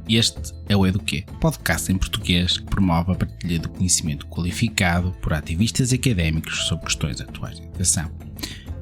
Este é o Eduquê, podcast em português que promove a partilha do conhecimento qualificado por ativistas e académicos sobre questões atuais de educação.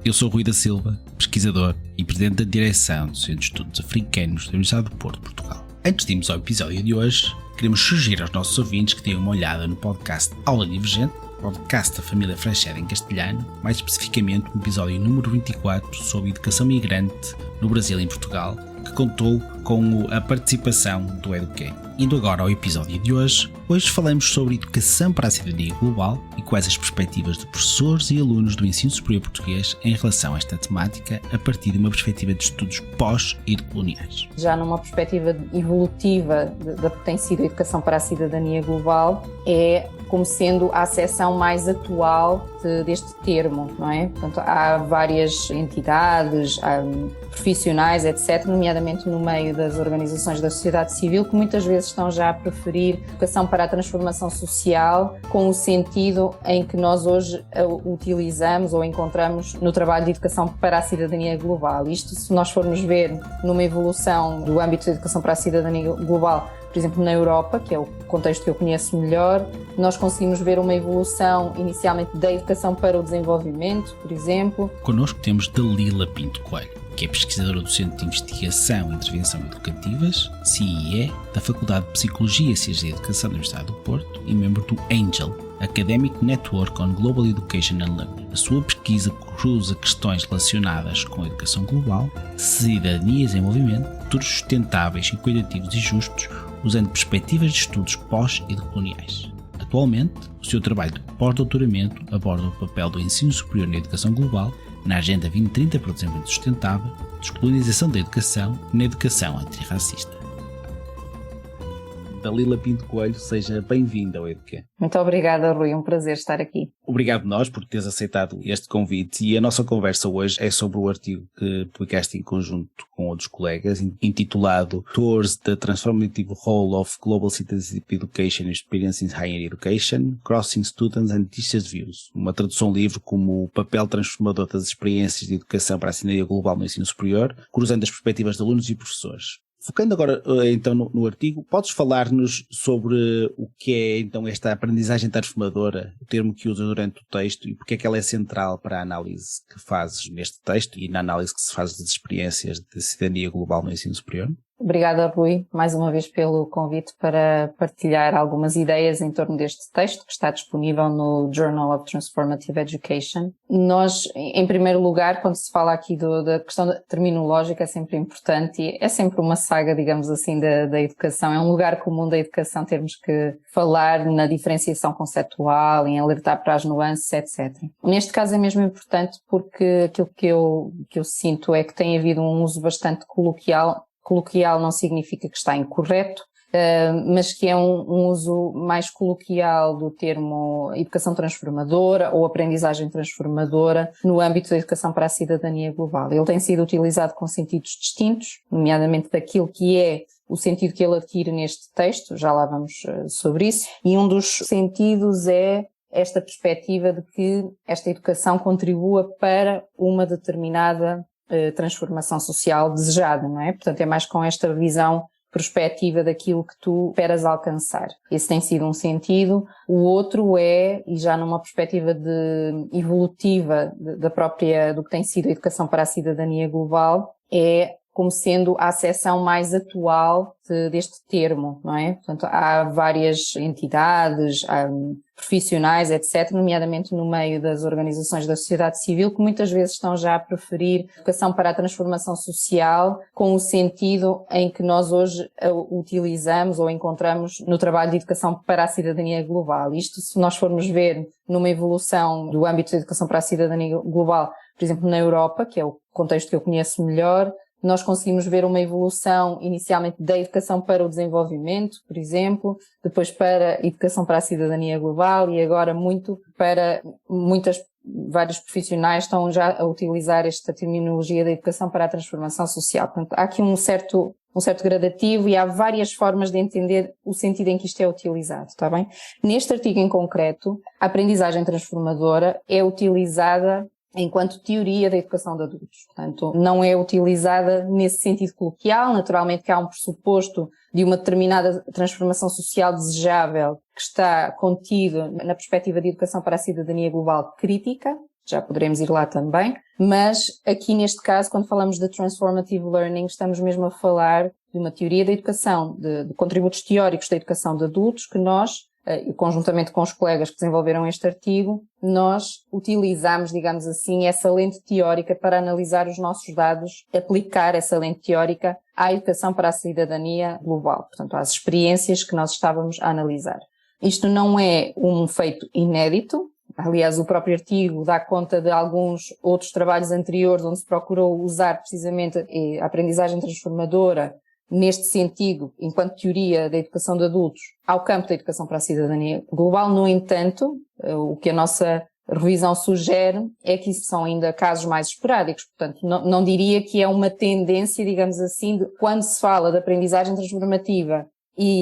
Eu sou Rui da Silva, pesquisador e presidente da direção do Centro de Estudos Africanos da Universidade do Porto, Portugal. Antes de irmos ao episódio de hoje, queremos sugerir aos nossos ouvintes que deem uma olhada no podcast Aula Divergente, podcast da família Frecheda em castelhano, mais especificamente o episódio número 24 sobre educação migrante no Brasil e em Portugal, que contou com a participação do Eduquê. Indo agora ao episódio de hoje falamos sobre educação para a cidadania global e quais as perspectivas de professores e alunos do ensino superior português em relação a esta temática a partir de uma perspectiva de estudos pós e decoloniais. Já numa perspectiva evolutiva da que tem sido a educação para a cidadania global, é como sendo a acessão mais atual deste termo, não é? Portanto, há várias entidades, há profissionais, etc., nomeadamente no meio das organizações da sociedade civil, que muitas vezes estão já a preferir educação para a transformação social com o sentido em que nós hoje utilizamos ou encontramos no trabalho de educação para a cidadania global. Isto, se nós formos ver numa evolução do âmbito da educação para a cidadania global, por exemplo, na Europa, que é o contexto que eu conheço melhor, nós conseguimos ver uma evolução inicialmente da educação para o desenvolvimento, por exemplo. Connosco temos Dalila Pinto Coelho, que é pesquisadora do Centro de Investigação e Intervenção Educativas, CIE, da Faculdade de Psicologia e Ciências da Educação da Universidade do Porto e membro do ANGEL, Academic Network on Global Education and Learning. A sua pesquisa cruza questões relacionadas com a educação global, cidadania e desenvolvimento, futuros sustentáveis, equitativos e justos, usando perspectivas de estudos pós e decoloniais. Atualmente, o seu trabalho de pós-doutoramento aborda o papel do ensino superior na educação global, na Agenda 2030 para o Desenvolvimento Sustentável, descolonização da educação e na educação antirracista. Dalila Pinto Coelho, seja bem-vinda ao Eduquê. Muito obrigada, Rui, um prazer estar aqui. Obrigado nós por teres aceitado este convite e a nossa conversa hoje é sobre o artigo que publicaste em conjunto com outros colegas, intitulado Towards the Transformative Role of Global Citizenship Education Experience in Higher Education, Crossing Students and Teachers Views, uma tradução livre como o papel transformador das experiências de educação para a cidadania global no ensino superior, cruzando as perspectivas de alunos e professores. Focando agora então no artigo, podes falar-nos sobre o que é então esta aprendizagem transformadora, o termo que usas durante o texto e porque é que ela é central para a análise que fazes neste texto e na análise que se faz das experiências de cidadania global no ensino superior? Obrigada, Rui, mais uma vez pelo convite para partilhar algumas ideias em torno deste texto que está disponível no Journal of Transformative Education. Nós, em primeiro lugar, quando se fala aqui da questão terminológica, é sempre importante e é sempre uma saga, digamos assim, da educação. É um lugar comum da educação termos que falar na diferenciação conceptual, em alertar para as nuances, etc. Neste caso é mesmo importante porque aquilo que eu sinto é que tem havido um uso bastante coloquial. Coloquial não significa que está incorreto, mas que é um uso mais coloquial do termo educação transformadora ou aprendizagem transformadora no âmbito da educação para a cidadania global. Ele tem sido utilizado com sentidos distintos, nomeadamente daquilo que é o sentido que ele adquire neste texto, já lá vamos sobre isso, e um dos sentidos é esta perspectiva de que esta educação contribua para uma determinada transformação social desejada, não é? Portanto, é mais com esta visão prospectiva daquilo que tu esperas alcançar. Esse tem sido um sentido. O outro é, e já numa perspectiva evolutiva do que tem sido a educação para a cidadania global, é como sendo a acessão mais atual deste termo, não é? Portanto, há várias entidades, há profissionais, etc., nomeadamente no meio das organizações da sociedade civil, que muitas vezes estão já a preferir educação para a transformação social com o sentido em que nós hoje utilizamos ou encontramos no trabalho de educação para a cidadania global. Isto, se nós formos ver numa evolução do âmbito da educação para a cidadania global, por exemplo, na Europa, que é o contexto que eu conheço melhor, nós conseguimos ver uma evolução inicialmente da educação para o desenvolvimento, por exemplo, depois para a educação para a cidadania global e agora muito para vários profissionais estão já a utilizar esta terminologia da educação para a transformação social. Portanto, há aqui um certo gradativo e há várias formas de entender o sentido em que isto é utilizado, está bem? Neste artigo em concreto, a aprendizagem transformadora é utilizada enquanto teoria da educação de adultos. Portanto, não é utilizada nesse sentido coloquial, naturalmente que há um pressuposto de uma determinada transformação social desejável que está contido na perspectiva de educação para a cidadania global crítica, já poderemos ir lá também, mas aqui neste caso, quando falamos de transformative learning, estamos mesmo a falar de uma teoria da educação, de contributos teóricos da educação de adultos que nós, conjuntamente com os colegas que desenvolveram este artigo, nós utilizamos, digamos assim, essa lente teórica para analisar os nossos dados, aplicar essa lente teórica à educação para a cidadania global, portanto, às experiências que nós estávamos a analisar. Isto não é um feito inédito. Aliás, o próprio artigo dá conta de alguns outros trabalhos anteriores onde se procurou usar precisamente a aprendizagem transformadora neste sentido, enquanto teoria da educação de adultos, ao campo da educação para a cidadania global. No entanto, o que a nossa revisão sugere é que isso são ainda casos mais esporádicos. Portanto, não diria que é uma tendência, digamos assim, de quando se fala de aprendizagem transformativa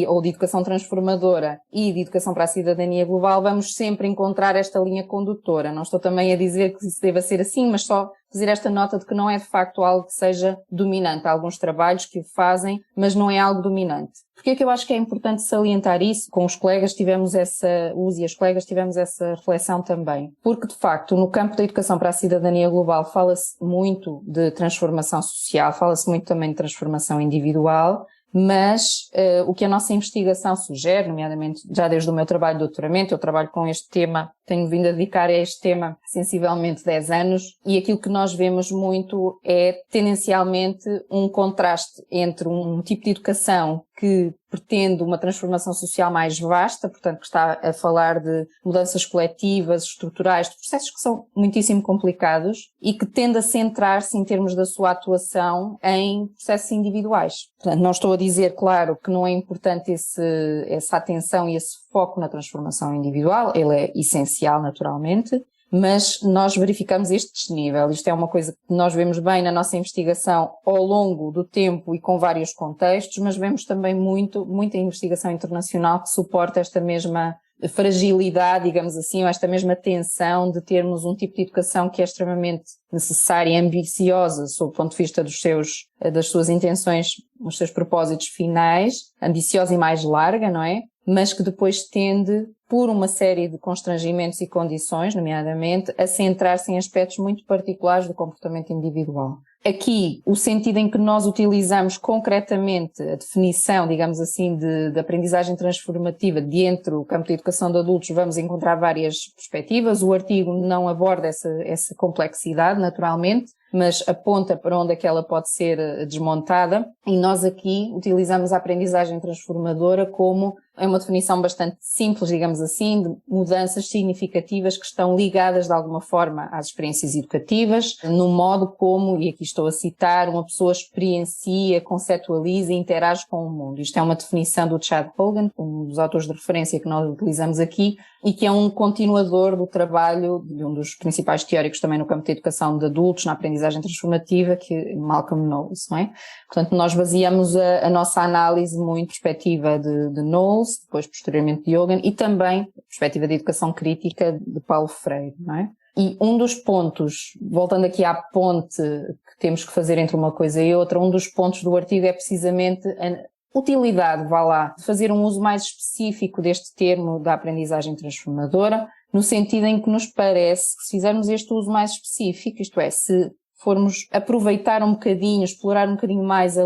ou de educação transformadora e de educação para a cidadania global, vamos sempre encontrar esta linha condutora. Não estou também a dizer que isso deva ser assim, mas só fazer esta nota de que não é de facto algo que seja dominante. Há alguns trabalhos que o fazem, mas não é algo dominante. Porquê é que eu acho que é importante salientar isso? Com os colegas tivemos e as colegas tivemos essa reflexão também. Porque, de facto, no campo da educação para a cidadania global fala-se muito de transformação social, fala-se muito também de transformação individual, mas o que a nossa investigação sugere, nomeadamente já desde o meu trabalho de doutoramento, eu trabalho com este tema, tenho vindo a dedicar a este tema sensivelmente 10 anos, e aquilo que nós vemos muito é tendencialmente um contraste entre um tipo de educação que pretende uma transformação social mais vasta, portanto que está a falar de mudanças coletivas, estruturais, de processos que são muitíssimo complicados e que tende a centrar-se em termos da sua atuação em processos individuais. Portanto, não estou a dizer, claro, que não é importante essa atenção e esse foco na transformação individual, ele é essencial naturalmente, mas nós verificamos este desnível. Isto é uma coisa que nós vemos bem na nossa investigação ao longo do tempo e com vários contextos, mas vemos também muita investigação internacional que suporta esta mesma fragilidade, digamos assim, ou esta mesma tensão de termos um tipo de educação que é extremamente necessária e ambiciosa sob o ponto de vista das suas intenções, dos seus propósitos finais, ambiciosa e mais larga, não é? Mas que depois tende, por uma série de constrangimentos e condições, nomeadamente, a centrar-se em aspectos muito particulares do comportamento individual. Aqui, o sentido em que nós utilizamos concretamente a definição, digamos assim, de aprendizagem transformativa dentro do campo da educação de adultos, vamos encontrar várias perspectivas. O artigo não aborda essa complexidade, naturalmente, mas aponta para onde é que ela pode ser desmontada, e nós aqui utilizamos a aprendizagem transformadora como uma definição bastante simples, digamos assim, de mudanças significativas que estão ligadas de alguma forma às experiências educativas, no modo como, e aqui estou a citar, uma pessoa experiencia, conceptualiza e interage com o mundo. Isto é uma definição do Chad Hogan, um dos autores de referência que nós utilizamos aqui, e que é um continuador do trabalho de um dos principais teóricos também no campo da educação de adultos, na aprendizagem transformativa, que é Malcolm Knowles, não é? Portanto, nós baseamos a nossa análise muito perspectiva de Knowles, depois posteriormente de Hogan, e também perspectiva de educação crítica de Paulo Freire, não é? E um dos pontos, voltando aqui à ponte que temos que fazer entre uma coisa e outra, um dos pontos do artigo é precisamente a utilidade, de fazer um uso mais específico deste termo da aprendizagem transformadora, no sentido em que nos parece que se fizermos este uso mais específico, isto é, se formos aproveitar um bocadinho, explorar um bocadinho mais a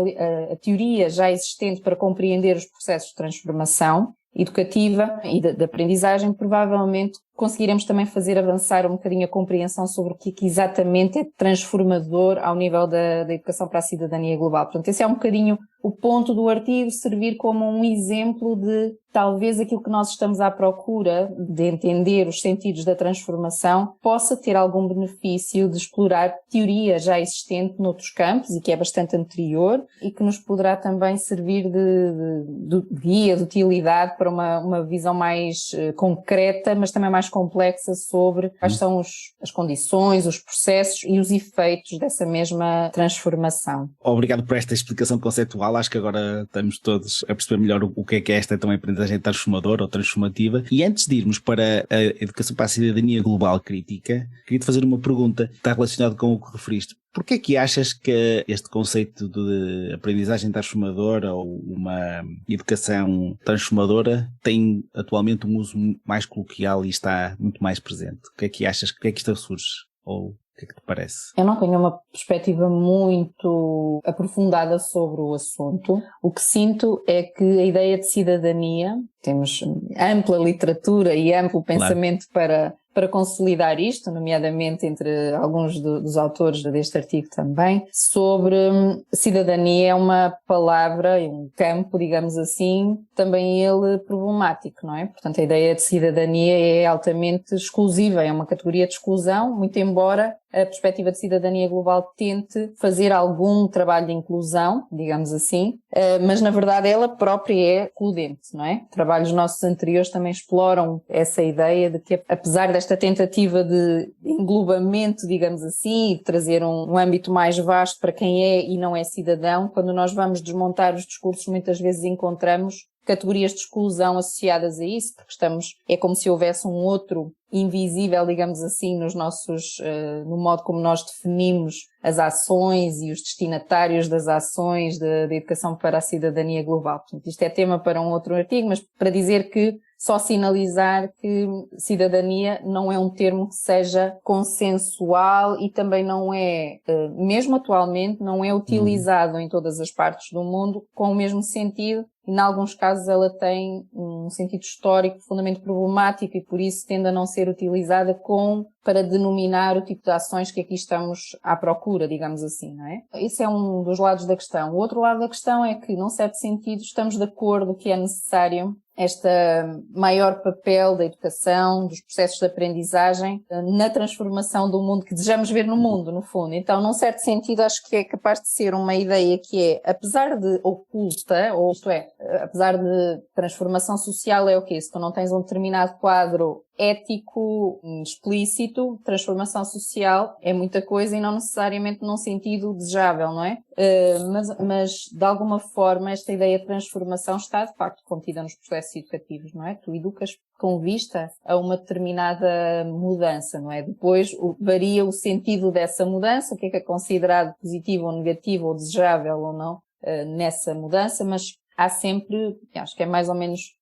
teoria já existente para compreender os processos de transformação educativa e de aprendizagem, provavelmente conseguiremos também fazer avançar um bocadinho a compreensão sobre o que exatamente é transformador ao nível da educação para a cidadania global. Portanto, esse é um bocadinho o ponto do artigo, servir como um exemplo de talvez aquilo que nós estamos à procura de entender os sentidos da transformação possa ter algum benefício de explorar teoria já existente noutros campos e que é bastante anterior e que nos poderá também servir de guia, de utilidade para uma visão mais concreta, mas também mais mais complexa sobre quais são as condições, os processos e os efeitos dessa mesma transformação. Obrigado por esta explicação conceitual. Acho que agora estamos todos a perceber melhor o que é esta então aprendizagem transformadora ou transformativa. E antes de irmos para a educação para a cidadania global crítica, queria-te fazer uma pergunta que está relacionada com o que referiste. Porquê é que achas que este conceito de aprendizagem transformadora ou uma educação transformadora tem atualmente um uso mais coloquial e está muito mais presente? O que é que achas? O que é que isto surge? Ou o que é que te parece? Eu não tenho uma perspectiva muito aprofundada sobre o assunto. O que sinto é que a ideia de cidadania, temos ampla literatura e amplo pensamento para consolidar isto, nomeadamente entre alguns dos autores deste artigo também, sobre cidadania é uma palavra, um campo, digamos assim, também ele problemático, não é? Portanto, a ideia de cidadania é altamente exclusiva, é uma categoria de exclusão, muito embora a perspectiva de cidadania global tente fazer algum trabalho de inclusão, digamos assim, mas na verdade ela própria é excludente, não é? Trabalhos nossos anteriores também exploram essa ideia de que, apesar desta tentativa de englobamento, digamos assim, e de trazer um âmbito mais vasto para quem é e não é cidadão, quando nós vamos desmontar os discursos, muitas vezes encontramos categorias de exclusão associadas a isso, porque é como se houvesse um outro invisível, digamos assim, no modo como nós definimos as ações e os destinatários das ações da educação para a cidadania global. Portanto, isto é tema para um outro artigo, mas para dizer que só sinalizar que cidadania não é um termo que seja consensual e também não é, mesmo atualmente, não é utilizado em todas as partes do mundo com o mesmo sentido. E, em alguns casos, ela tem um sentido histórico profundamente problemático e, por isso, tende a não ser utilizada para denominar o tipo de ações que aqui estamos à procura, digamos assim, não é? Esse é um dos lados da questão. O outro lado da questão é que, num certo sentido, estamos de acordo que é necessário este maior papel da educação, dos processos de aprendizagem, na transformação do mundo que desejamos ver no mundo, no fundo. Então, num certo sentido, acho que é capaz de ser uma ideia que é, apesar de oculta, ou isto é, apesar de transformação social é o quê? Se tu não tens um determinado quadro ético explícito, transformação social é muita coisa e não necessariamente num sentido desejável, não é? Mas de alguma forma esta ideia de transformação está de facto contida nos processos educativos, não é? Tu educas com vista a uma determinada mudança, não é? Depois varia o sentido dessa mudança, o que é considerado positivo ou negativo ou desejável ou não nessa mudança, mas há sempre, acho que é mais ou menos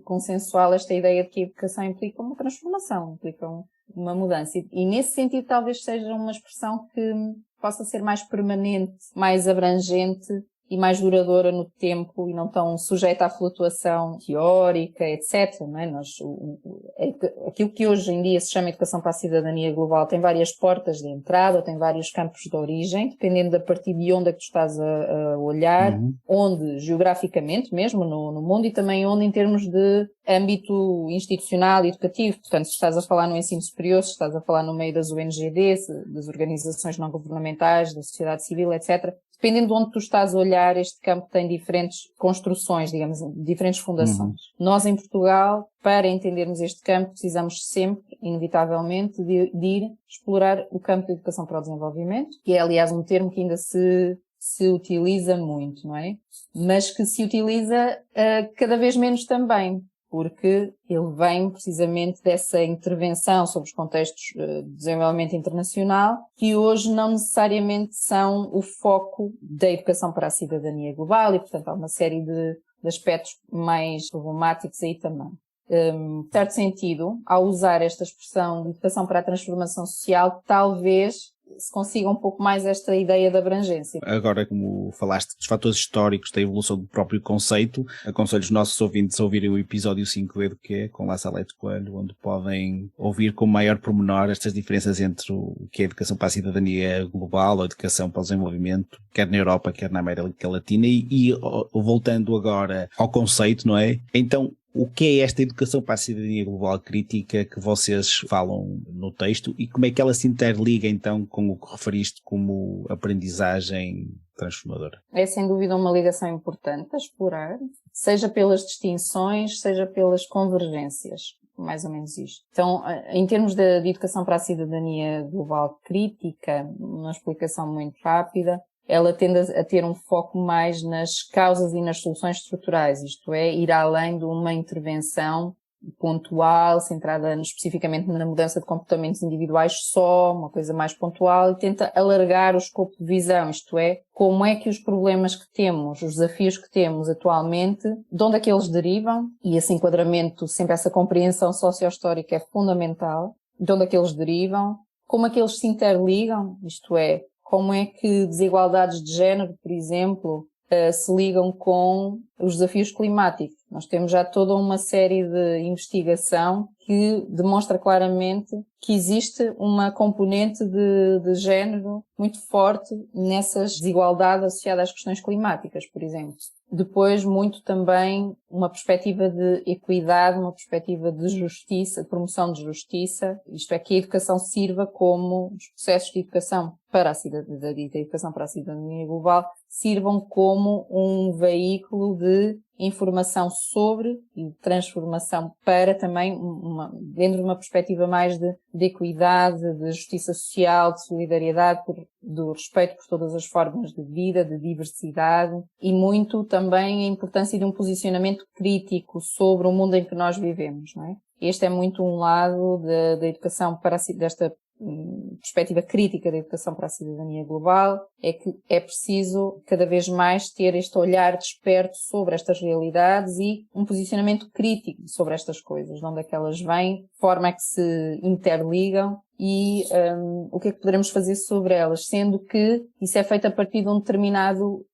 consensual esta ideia de que a educação implica uma transformação, implica uma mudança. E nesse sentido talvez seja uma expressão que possa ser mais permanente, mais abrangente e mais duradoura no tempo e não tão sujeita à flutuação teórica, etc. Não é? Aquilo que hoje em dia se chama educação para a cidadania global tem várias portas de entrada, tem vários campos de origem, dependendo da partir de onde é que tu estás a olhar, onde geograficamente mesmo no mundo e também onde em termos de âmbito institucional e educativo. Portanto, se estás a falar no ensino superior, se estás a falar no meio das ONGDs, das organizações não governamentais, da sociedade civil, etc., dependendo de onde tu estás a olhar, este campo tem diferentes construções, digamos, diferentes fundações. Nós, em Portugal, para entendermos este campo, precisamos sempre, inevitavelmente, de ir explorar o campo da educação para o desenvolvimento, que é, aliás, um termo que ainda se utiliza muito, não é? Mas que se utiliza cada vez menos também, porque ele vem precisamente dessa intervenção sobre os contextos de desenvolvimento internacional, que hoje não necessariamente são o foco da educação para a cidadania global e, portanto, há uma série de aspectos mais problemáticos aí também. Em certo sentido, ao usar esta expressão de educação para a transformação social, talvez se consiga um pouco mais esta ideia de abrangência. Agora, como falaste dos fatores históricos da evolução do próprio conceito, aconselho os nossos ouvintes a ouvirem o episódio 5 do Eduquê, com La Salete Coelho, onde podem ouvir com maior pormenor estas diferenças entre o que é a educação para a cidadania global, a educação para o desenvolvimento, quer na Europa, quer na América Latina, e voltando agora ao conceito, não é? Então, o que é esta educação para a cidadania global crítica que vocês falam no texto e como é que ela se interliga então com o que referiste como aprendizagem transformadora? É sem dúvida uma ligação importante a explorar, seja pelas distinções, seja pelas convergências. mais ou menos isto. Então, em termos de educação para a cidadania global crítica, uma explicação muito rápida, ela tende a ter um foco mais nas causas e nas soluções estruturais, isto é, ir além de uma intervenção pontual, centrada especificamente na mudança de comportamentos individuais só, uma coisa mais pontual, e tenta alargar o escopo de visão, isto é, como é que os problemas que temos, os desafios que temos atualmente, de onde é que eles derivam, e esse enquadramento, sempre essa compreensão socio-histórica é fundamental, de onde é que eles derivam, como é que eles se interligam, isto é, como é que desigualdades de género, por exemplo, se ligam com os desafios climáticos. Nós temos já toda uma série de investigação que demonstra claramente que existe uma componente de género muito forte nessas desigualdades associadas às questões climáticas, por exemplo. Depois, muito também uma perspectiva de equidade, uma perspectiva de justiça, de promoção de justiça, isto é, que a educação sirva como os processos de educação para a cidadania global sirvam como um veículo de informação sobre e de transformação para também dentro de uma perspectiva mais de equidade, de justiça social, de solidariedade, do respeito por todas as formas de vida, de diversidade e muito também a importância de um posicionamento crítico sobre o mundo em que nós vivemos, não é? Este é muito um lado da educação desta perspectiva crítica da educação para a cidadania global, é que é preciso cada vez mais ter este olhar desperto sobre estas realidades e um posicionamento crítico sobre estas coisas, de onde é que elas vêm, de forma é que se interligam e o que é que poderemos fazer sobre elas, sendo que isso é feito a partir de um determinado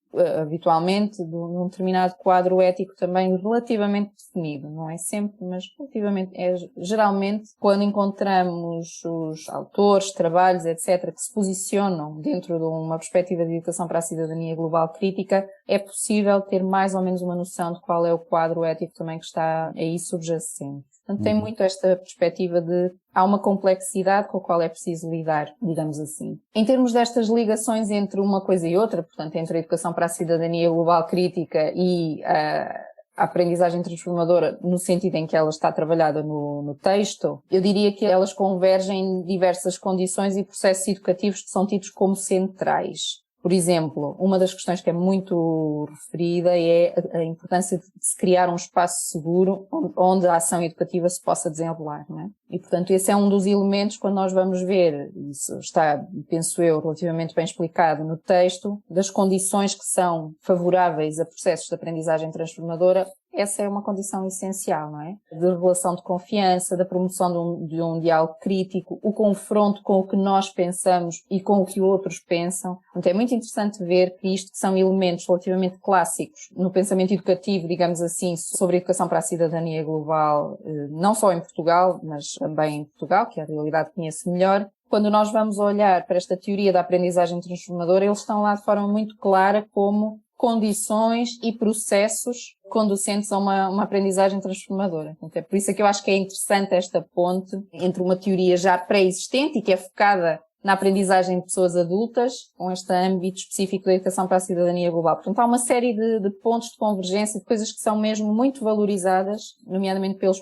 habitualmente de um determinado quadro ético também relativamente definido, não é sempre, mas relativamente, geralmente quando encontramos os autores, trabalhos, etc., que se posicionam dentro de uma perspectiva de educação para a cidadania global crítica, é possível ter mais ou menos uma noção de qual é o quadro ético também que está aí subjacente. Portanto, tem muito esta perspectiva de há uma complexidade com a qual é preciso lidar, digamos assim. Em termos destas ligações entre uma coisa e outra, portanto, entre a educação para a cidadania global crítica e a aprendizagem transformadora, no sentido em que ela está trabalhada no texto, eu diria que elas convergem em diversas condições e processos educativos que são tidos como centrais. Por exemplo, uma das questões que é muito referida é a importância de se criar um espaço seguro onde a ação educativa se possa desenrolar, não é? E, portanto, esse é um dos elementos quando nós vamos ver, isso está, penso eu, relativamente bem explicado no texto, das condições que são favoráveis a processos de aprendizagem transformadora. Essa é uma condição essencial, não é? De relação de confiança, da promoção de um diálogo crítico, o confronto com o que nós pensamos e com o que outros pensam. Portanto, é muito interessante ver que isto são elementos relativamente clássicos no pensamento educativo, digamos assim, sobre a educação para a cidadania global, não só em Portugal, mas também em Portugal, que é a realidade que conheço melhor. Quando nós vamos olhar para esta teoria da aprendizagem transformadora, eles estão lá de forma muito clara como condições e processos conducentes a uma aprendizagem transformadora. Então, é por isso que eu acho que é interessante esta ponte entre uma teoria já pré-existente e que é focada na aprendizagem de pessoas adultas, com este âmbito específico da educação para a cidadania global. Portanto, há uma série de pontos de convergência, de coisas que são mesmo muito valorizadas, nomeadamente pelos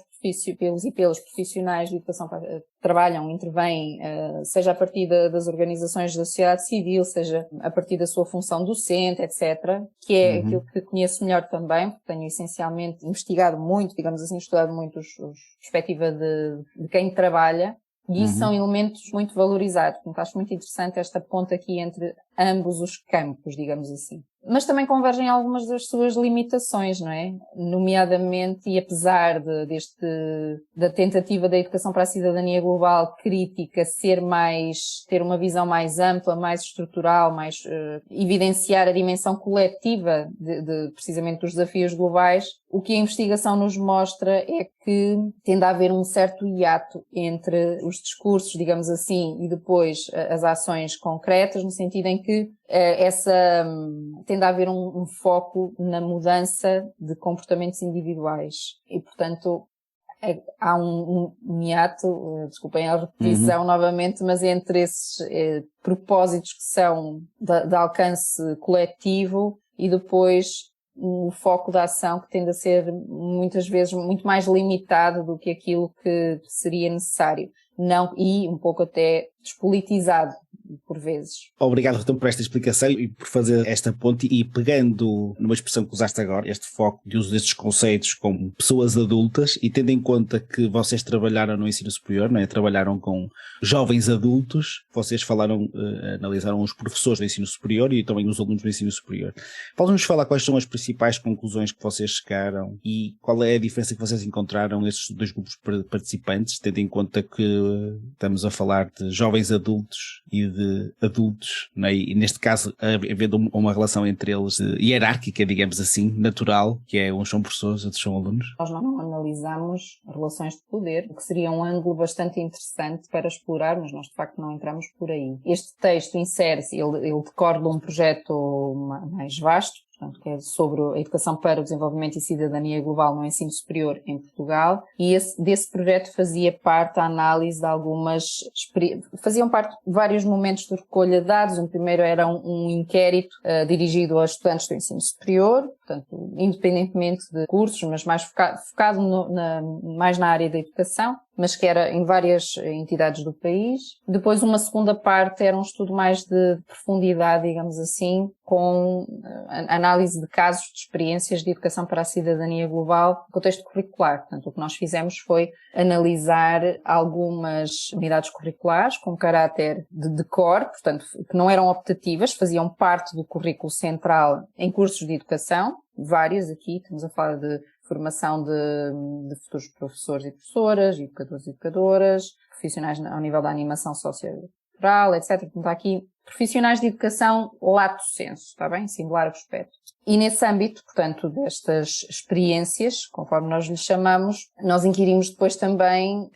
profissionais de educação que trabalham, intervêm, seja a partir das organizações da sociedade civil, seja a partir da sua função docente, etc., que é aquilo que conheço melhor também, porque tenho essencialmente investigado muito, digamos assim, estudado muito a perspectiva de quem trabalha. E isso são elementos muito valorizados. Portanto, acho muito interessante esta ponta aqui entre ambos os campos, digamos assim. Mas também convergem algumas das suas limitações, não é? Nomeadamente, e apesar da tentativa da educação para a cidadania global crítica ter uma visão mais ampla, mais estrutural, mais evidenciar a dimensão coletiva precisamente dos desafios globais, o que a investigação nos mostra é que tende a haver um certo hiato entre os discursos, digamos assim, e depois as ações concretas, no sentido em que tende a haver um foco na mudança de comportamentos individuais. E, portanto, há um hiato, desculpem a repetição novamente, mas entre esses propósitos que são de alcance coletivo e depois o foco da ação que tende a ser muitas vezes muito mais limitado do que aquilo que seria necessário. Não, e um pouco até despolitizado, por vezes. Obrigado então por esta explicação e por fazer esta ponte e pegando numa expressão que usaste agora, este foco de uso destes conceitos com pessoas adultas e tendo em conta que vocês trabalharam no ensino superior, não é? Trabalharam com jovens adultos, vocês analisaram os professores do ensino superior e também os alunos do ensino superior. Podem-nos falar quais são as principais conclusões que vocês chegaram e qual é a diferença que vocês encontraram nestes dois grupos participantes, tendo em conta que estamos a falar de jovens adultos e de adultos, não é? E neste caso havendo uma relação entre eles hierárquica, digamos assim, natural, que é uns são professores, outros são alunos. Nós não analisamos relações de poder, o que seria um ângulo bastante interessante para explorar, mas nós de facto não entramos por aí. Este texto insere-se, ele decorre de um projeto mais vasto, portanto, que é sobre a educação para o desenvolvimento e cidadania global no ensino superior em Portugal, e desse projeto fazia parte a análise de faziam parte vários momentos de recolha de dados. O primeiro era um inquérito dirigido a estudantes do ensino superior, portanto, independentemente de cursos, mas mais focado mais na área da educação, mas que era em várias entidades do país. Depois, uma segunda parte era um estudo mais de profundidade, digamos assim, com análise de casos de experiências de educação para a cidadania global no contexto curricular. Portanto, o que nós fizemos foi analisar algumas unidades curriculares com caráter de core, portanto, que não eram optativas, faziam parte do currículo central em cursos de educação, várias aqui, estamos a falar de formação de futuros professores e professoras, educadores e educadoras, profissionais ao nível da animação sociocultural, etc. Portanto, há aqui profissionais de educação lato sensu, está bem? Singular aspecto. E nesse âmbito, portanto, destas experiências, conforme nós lhes chamamos, nós inquirimos depois também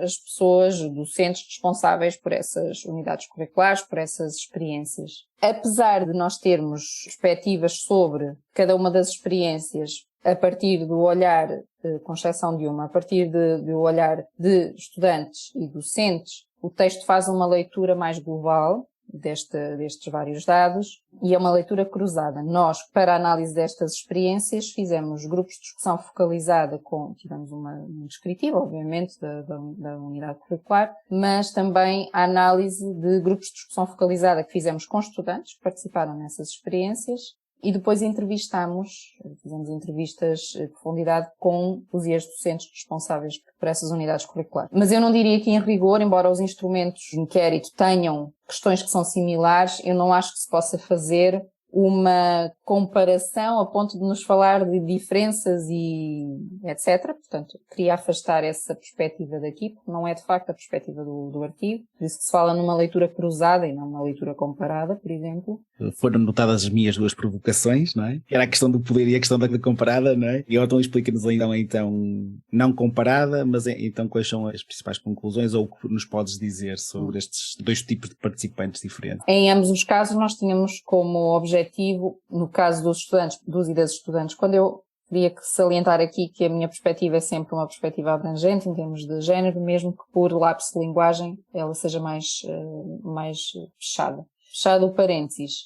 as pessoas, docentes responsáveis por essas unidades curriculares, por essas experiências. Apesar de nós termos perspectivas sobre cada uma das experiências a partir do olhar, com exceção de uma, a partir do olhar de estudantes e docentes, o texto faz uma leitura mais global destes vários dados e é uma leitura cruzada. Nós, para a análise destas experiências, fizemos grupos de discussão focalizada tivemos um descritivo, obviamente, da unidade curricular, mas também a análise de grupos de discussão focalizada que fizemos com estudantes que participaram nessas experiências. E depois fizemos entrevistas de profundidade com os e as docentes responsáveis por essas unidades curriculares. Mas eu não diria que, em rigor, embora os instrumentos de inquérito tenham questões que são similares, eu não acho que se possa fazer uma comparação a ponto de nos falar de diferenças e etc. Portanto, queria afastar essa perspectiva daqui, porque não é de facto a perspectiva do artigo. Por isso que se fala numa leitura cruzada e não uma leitura comparada, por exemplo. Foram notadas as minhas duas provocações, não é? Era a questão do poder e a questão da comparada, não é? E então explica-nos então, não comparada, mas então quais são as principais conclusões ou o que nos podes dizer sobre estes dois tipos de participantes diferentes? Em ambos os casos nós tínhamos como objetivo, no caso dos estudantes, dos e das estudantes, quando eu queria salientar aqui que a minha perspectiva é sempre uma perspectiva abrangente em termos de género, mesmo que por lapso de linguagem ela seja mais fechada. Fechado o parênteses.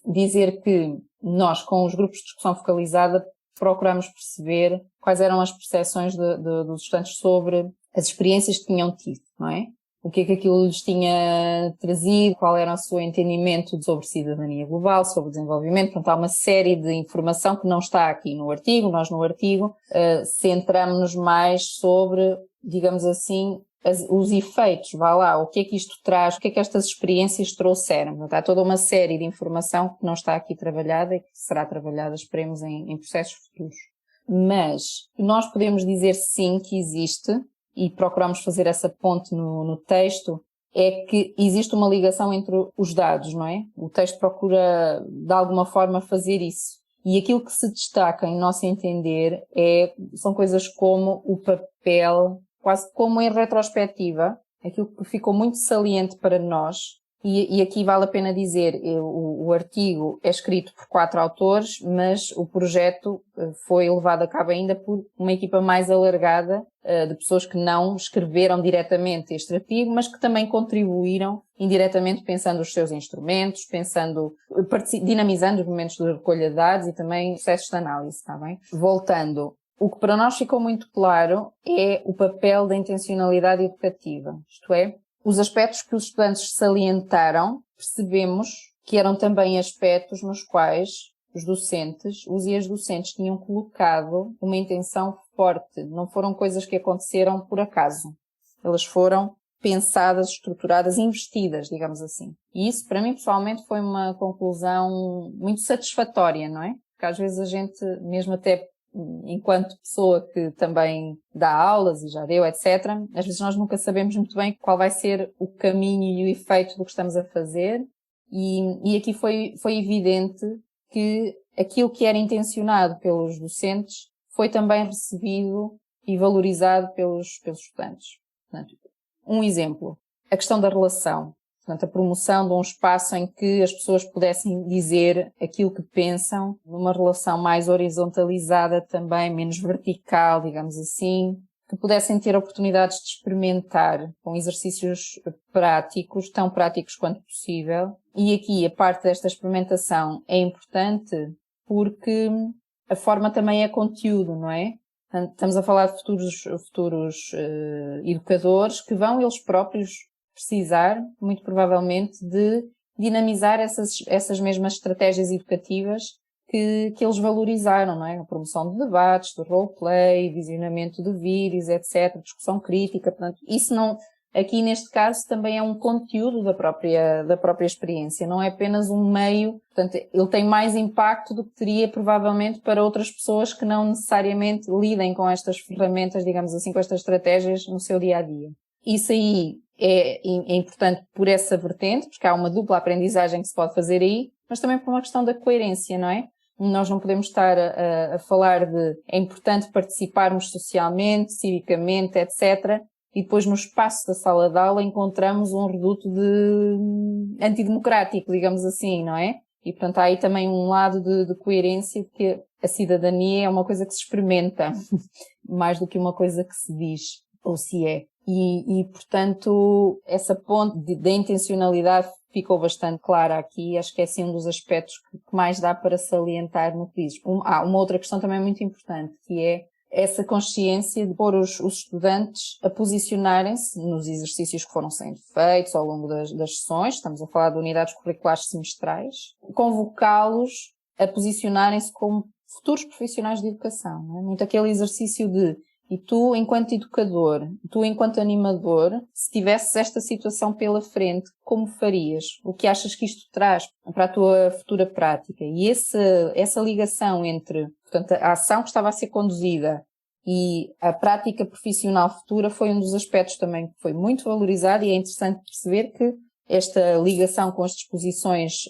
Dizer que nós, com os grupos de discussão focalizada, procuramos perceber quais eram as percepções dos estudantes sobre as experiências que tinham tido, não é? O que é que aquilo lhes tinha trazido, qual era o seu entendimento sobre cidadania global, sobre desenvolvimento. Portanto, há uma série de informação que não está aqui no artigo. Nós no artigo centramos-nos mais sobre, digamos assim, os efeitos, vá lá, o que é que isto traz, o que é que estas experiências trouxeram. Portanto, há toda uma série de informação que não está aqui trabalhada e que será trabalhada, esperemos, em processos futuros. Mas nós podemos dizer sim que existe, e procuramos fazer essa ponte no texto, é que existe uma ligação entre os dados, não é? O texto procura, de alguma forma, fazer isso. E aquilo que se destaca, em nosso entender, são coisas como o papel, quase como em retrospectiva, aquilo que ficou muito saliente para nós, E aqui vale a pena dizer, o artigo é escrito por 4 autores, mas o projeto foi levado a cabo ainda por uma equipa mais alargada de pessoas que não escreveram diretamente este artigo, mas que também contribuíram indiretamente pensando os seus instrumentos, dinamizando os momentos de recolha de dados e também processos de análise, está bem? Voltando, o que para nós ficou muito claro é o papel da intencionalidade educativa, isto é, os aspectos que os estudantes salientaram, percebemos que eram também aspectos nos quais os docentes, os e as docentes tinham colocado uma intenção forte. Não foram coisas que aconteceram por acaso. Elas foram pensadas, estruturadas, investidas, digamos assim. E isso, para mim, pessoalmente, foi uma conclusão muito satisfatória, não é? Porque às vezes a gente, mesmo até enquanto pessoa que também dá aulas e já deu, etc., às vezes nós nunca sabemos muito bem qual vai ser o caminho e o efeito do que estamos a fazer e aqui foi evidente que aquilo que era intencionado pelos docentes foi também recebido e valorizado pelos estudantes. Portanto, um exemplo, a questão da relação. Portanto, a promoção de um espaço em que as pessoas pudessem dizer aquilo que pensam, numa relação mais horizontalizada também, menos vertical, digamos assim, que pudessem ter oportunidades de experimentar com exercícios práticos, tão práticos quanto possível. E aqui a parte desta experimentação é importante porque a forma também é conteúdo, não é? Portanto, estamos a falar de futuros educadores que vão eles próprios precisar, muito provavelmente, de dinamizar essas mesmas estratégias educativas que eles valorizaram, não é? A promoção de debates, do roleplay, visionamento de vídeos, etc., discussão crítica, portanto, isso não, aqui neste caso também é um conteúdo da própria experiência, não é apenas um meio, portanto, ele tem mais impacto do que teria provavelmente para outras pessoas que não necessariamente lidem com estas ferramentas, digamos assim, com estas estratégias no seu dia-a-dia. Isso aí é importante por essa vertente, porque há uma dupla aprendizagem que se pode fazer aí, mas também por uma questão da coerência, não é? Nós não podemos estar a falar de é importante participarmos socialmente, civicamente, etc., e depois no espaço da sala de aula encontramos um reduto de antidemocrático, digamos assim, não é? E portanto há aí também um lado de coerência, de que a cidadania é uma coisa que se experimenta, mais do que uma coisa que se diz, ou se é. E portanto, essa ponte da intencionalidade ficou bastante clara aqui. Acho que é assim um dos aspectos que mais dá para salientar no que dizes. Uma outra questão também muito importante, que é essa consciência de pôr os estudantes a posicionarem-se nos exercícios que foram sendo feitos ao longo das sessões. Estamos a falar de unidades curriculares semestrais. Convocá-los a posicionarem-se como futuros profissionais de educação. Não é? Muito aquele exercício de e tu, enquanto educador, tu, enquanto animador, se tivesses esta situação pela frente, como farias? O que achas que isto traz para a tua futura prática? E essa ligação entre, portanto, a ação que estava a ser conduzida e a prática profissional futura foi um dos aspectos também que foi muito valorizado e é interessante perceber que esta ligação com as disposições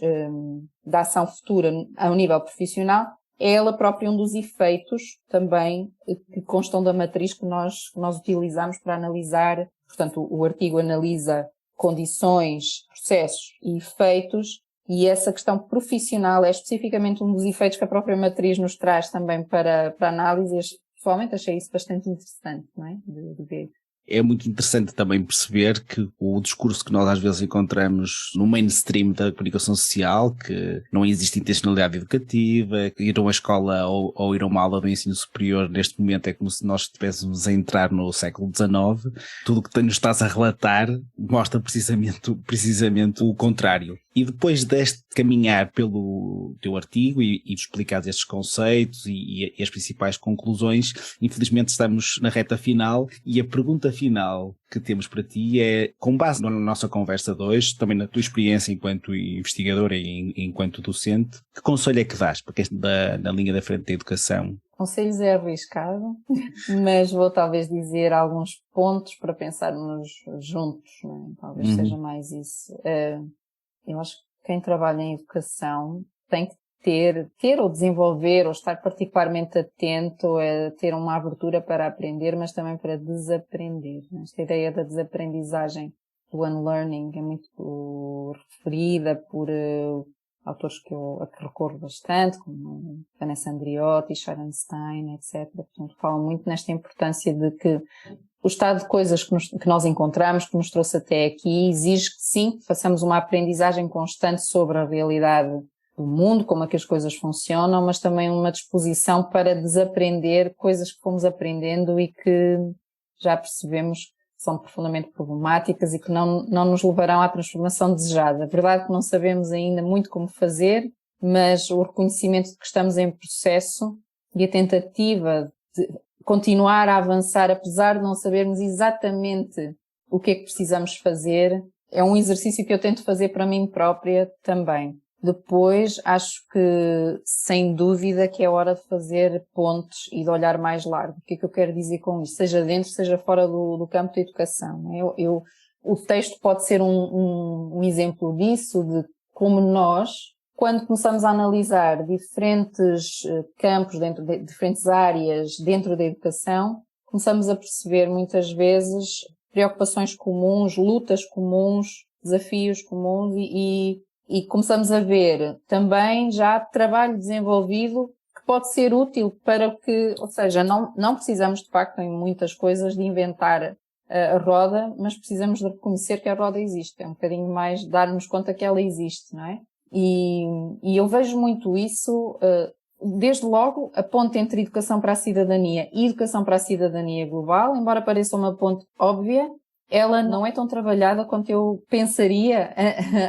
da ação futura ao nível profissional é ela própria um dos efeitos também que constam da matriz que nós utilizamos para analisar. Portanto, o artigo analisa condições, processos e efeitos, e essa questão profissional é especificamente um dos efeitos que a própria matriz nos traz também para análise. Pessoalmente achei isso bastante interessante, não é? De ver. É muito interessante também perceber que o discurso que nós às vezes encontramos no mainstream da comunicação social, que não existe intencionalidade educativa, que ir a uma escola ou ir a uma aula do ensino superior neste momento é como se nós estivéssemos a entrar no século XIX, tudo o que nos estás a relatar mostra precisamente o contrário. E depois deste caminhar pelo teu artigo e explicar estes conceitos e as principais conclusões, infelizmente estamos na reta final e a pergunta final que temos para ti é, com base na nossa conversa de hoje, também na tua experiência enquanto investigadora e enquanto docente, que conselho é que dás para quem está na linha da frente da educação? Conselhos é arriscado, mas vou talvez dizer alguns pontos para pensarmos juntos, não é? Talvez seja mais isso. Eu acho que quem trabalha em educação tem que ter ou desenvolver ou estar particularmente atento a ter uma abertura para aprender, mas também para desaprender. Esta ideia da desaprendizagem do unlearning é muito referida por autores a que recorro bastante, como Vanessa Andriotti, Sharon Stein, etc. Portanto, falam muito nesta importância de que o estado de coisas que nós encontramos, que nos trouxe até aqui, exige que sim, façamos uma aprendizagem constante sobre a realidade do mundo, como é que as coisas funcionam, mas também uma disposição para desaprender coisas que fomos aprendendo e que já percebemos que são profundamente problemáticas e que não nos levarão à transformação desejada. É verdade que não sabemos ainda muito como fazer, mas o reconhecimento de que estamos em processo e a tentativa de continuar a avançar, apesar de não sabermos exatamente o que é que precisamos fazer, é um exercício que eu tento fazer para mim própria também. Depois, acho que, sem dúvida, que é hora de fazer pontes e de olhar mais largo. O que é que eu quero dizer com isto? Seja dentro, seja fora do campo da educação. O texto pode ser um exemplo disso, de como nós, quando começamos a analisar diferentes campos, diferentes áreas dentro da educação, começamos a perceber muitas vezes preocupações comuns, lutas comuns, desafios comuns e começamos a ver também já trabalho desenvolvido que pode ser útil para que, ou seja, não precisamos de facto em muitas coisas de inventar a roda, mas precisamos de reconhecer que a roda existe. É um bocadinho mais dar-nos conta que ela existe, não é? E eu vejo muito isso, desde logo, a ponte entre educação para a cidadania e educação para a cidadania global, embora pareça uma ponte óbvia, ela não é tão trabalhada quanto eu pensaria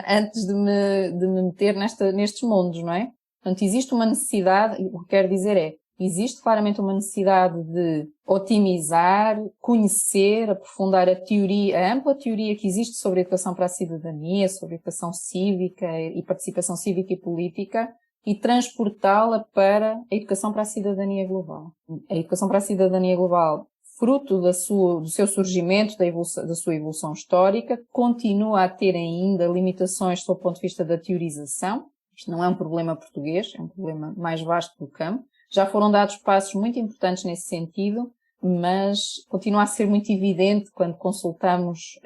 antes de me meter nestes mundos, não é? Portanto, existe uma necessidade, o que quero dizer existe claramente uma necessidade de otimizar, conhecer, aprofundar a ampla teoria que existe sobre a educação para a cidadania, sobre a educação cívica e participação cívica e política, e transportá-la para a educação para a cidadania global. A educação para a cidadania global, fruto do seu surgimento, da sua evolução histórica, continua a ter ainda limitações sob o ponto de vista da teorização. Isto não é um problema português, é um problema mais vasto do campo. Já foram dados passos muito importantes nesse sentido, mas continua a ser muito evidente quando consultamos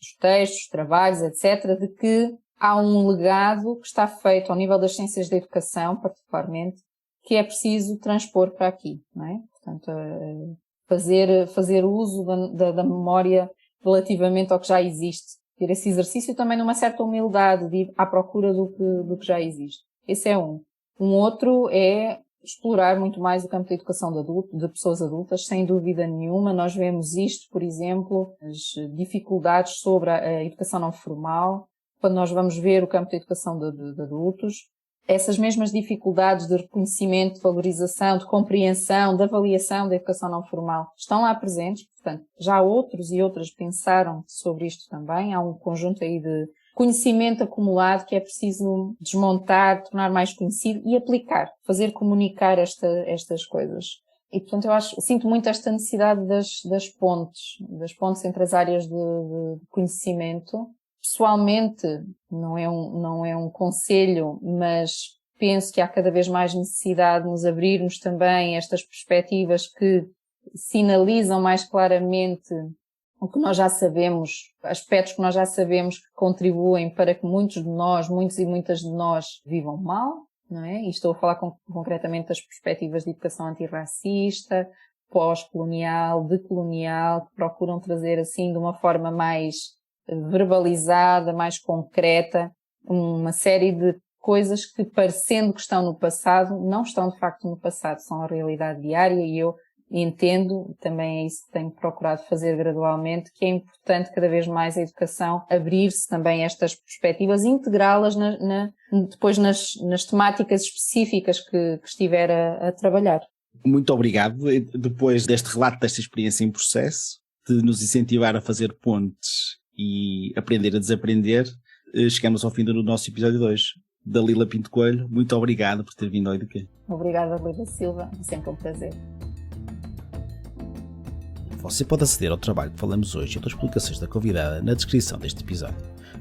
os textos, os trabalhos, etc., de que há um legado que está feito ao nível das ciências da educação, particularmente, que é preciso transpor para aqui, não é? Portanto, fazer uso da memória relativamente ao que já existe. Ter esse exercício também numa certa humildade de ir à procura do que já existe. Esse é um. Um outro é explorar muito mais o campo da educação de pessoas adultas, sem dúvida nenhuma. Nós vemos isto, por exemplo, as dificuldades sobre a educação não formal, quando nós vamos ver o campo da educação de adultos. Essas mesmas dificuldades de reconhecimento, de valorização, de compreensão, de avaliação da educação não formal estão lá presentes. Portanto, já outros e outras pensaram sobre isto também. Há um conjunto aí de conhecimento acumulado que é preciso desmontar, tornar mais conhecido e aplicar, fazer comunicar estas coisas. E, portanto, sinto muito esta necessidade das pontes entre as áreas de conhecimento. Pessoalmente, não é um conselho, mas penso que há cada vez mais necessidade de nos abrirmos também a estas perspectivas que sinalizam mais claramente o que nós já sabemos, aspectos que nós já sabemos que contribuem para que muitos e muitas de nós vivam mal, não é? E estou a falar concretamente das perspectivas de educação antirracista, pós-colonial, decolonial, que procuram trazer assim de uma forma mais verbalizada, mais concreta, uma série de coisas que, parecendo que estão no passado, não estão de facto no passado, são a realidade diária, e eu entendo, também é isso que tenho procurado fazer gradualmente, que é importante cada vez mais a educação abrir-se também a estas perspectivas e integrá-las depois nas temáticas específicas que estiver a trabalhar. Muito obrigado. Depois deste relato desta experiência em processo, de nos incentivar a fazer pontes e aprender a desaprender, chegamos ao fim do nosso episódio 2. Dalila Pinto Coelho, muito obrigado por ter vindo ao EduQuê. Obrigada, Luísa Silva, é sempre um prazer. Você pode aceder ao trabalho que falamos hoje e outras publicações da convidada na descrição deste episódio.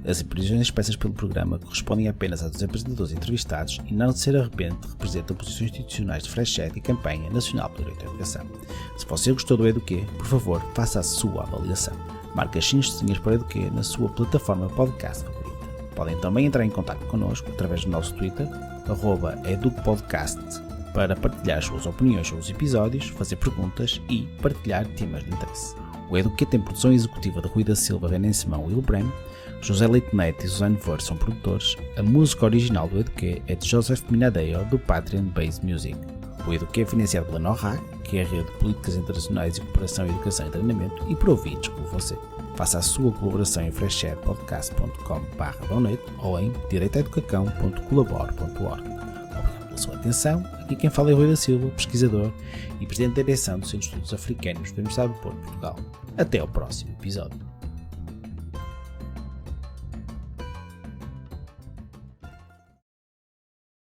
As impressões expressas pelo programa correspondem apenas às dos apresentadores entrevistados e, não de ser arrependente, representam posições institucionais de Freixete e Campanha Nacional pelo Direito à Educação. Se você gostou do EduQuê, por favor, faça a sua avaliação. Marque as 5 estrelinhas para Eduquê na sua plataforma podcast favorita. Podem também entrar em contato connosco através do nosso Twitter, @educpodcast, para partilhar as suas opiniões sobre os episódios, fazer perguntas e partilhar temas de interesse. O Eduquê tem produção executiva de Rui da Silva, Renan Simão e Will Brem, José Leite Neto e Suzane Verde são produtores, a música original do Eduquê é de Joseph Minadeio, do Patreon Base Music. O Eduquê é financiado pela NORAC, que é a Rede de Políticas Internacionais e Cooperação, Educação e Treinamento, e por ouvintes como você. Faça a sua colaboração em freshsharepodcast.com/donate ou em direitoaeducacão.colabore.org. Obrigado pela sua atenção. Aqui quem fala é Rui da Silva, pesquisador e presidente da direção do Centro de Estudos Africanos da Universidade do Porto, Portugal. Até ao próximo episódio.